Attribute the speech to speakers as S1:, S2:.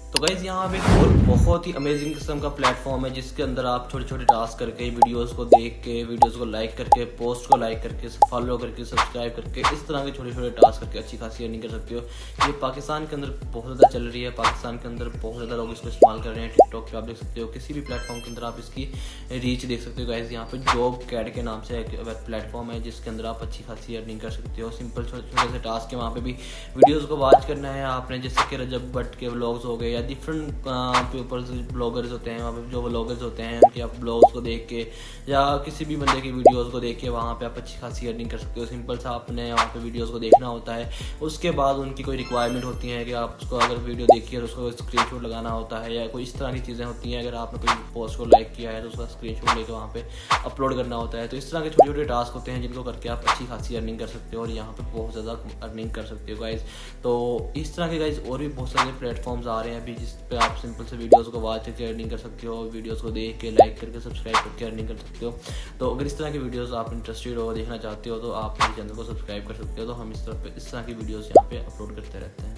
S1: तो गाइज़ यहाँ पे एक और बहुत ही अमेजिंग किस्म का प्लेटफॉर्म है जिसके अंदर आप छोटे छोटे टास्क करके, वीडियोस को देख के, वीडियोस को लाइक करके, पोस्ट को लाइक करके, फॉलो करके, सब्सक्राइब करके, इस तरह के छोटे छोटे टास्क करके अच्छी खासी अर्निंग कर सकते हो। ये पाकिस्तान के अंदर बहुत ज़्यादा चल रही है, पाकिस्तान के अंदर बहुत ज़्यादा लोग इसको इस्तेमाल कर रहे हैं। टिकटॉक पे आप देख सकते हो, किसी भी प्लेटफॉर्म के अंदर आप इसकी रीच देख सकते हो। गाइज़ यहाँ पे जॉब कैड के नाम से एक वेब प्लेटफॉर्म है जिसके अंदर आप अच्छी खासी अर्निंग कर सकते हो। सिंपल छोटे छोटे से टास्क है, वहाँ पे भी वीडियोज़ को वॉच करना है आपने, जैसे कि रजब भट्ट के व्लॉग्स हो गए या डिफरेंट ऊपर ब्लॉगर्स होते हैं, वहाँ पे जो व्लॉगर्स होते हैं उनके आप ब्लॉग्स को देख के या किसी भी बंदे की वीडियोस को देख के वहाँ पे आप अच्छी खासी अर्निंग कर सकते हो। सिंपल सा आपने वहाँ पे वीडियोस को देखना होता है, उसके बाद उनकी कोई रिक्वायरमेंट होती है कि आप उसको अगर वीडियो देखिए तो उसको स्क्रीनशॉट लगाना होता है या कोई इस तरह की चीज़ें होती हैं। अगर आपने कोई पोस्ट को लाइक किया है तो उसका स्क्रीनशॉट लेकर वहाँ पे अपलोड करना होता है। तो इस तरह के छोटे छोटे टास्क होते हैं जिनको करके आप अच्छी खासी अर्निंग कर सकते हो और यहाँ पे बहुत ज़्यादा अर्निंग कर सकते हो गाइज। तो इस तरह के गाइज और भी बहुत सारे प्लेटफॉर्म्स आ रहे हैं अभी जिस पे आप सिंपल से वीडियोस को वॉच करके अर्निंग कर सकते हो, वीडियोस को देख के, लाइक करके, सब्सक्राइब करके अर्निंग कर सकते हो। तो अगर इस तरह की वीडियोस आप इंटरेस्टेड हो, देखना चाहते हो, तो आप मेरे चैनल को सब्सक्राइब कर सकते हो। तो हम इस तरह की वीडियोस यहाँ पे अपलोड करते रहते हैं।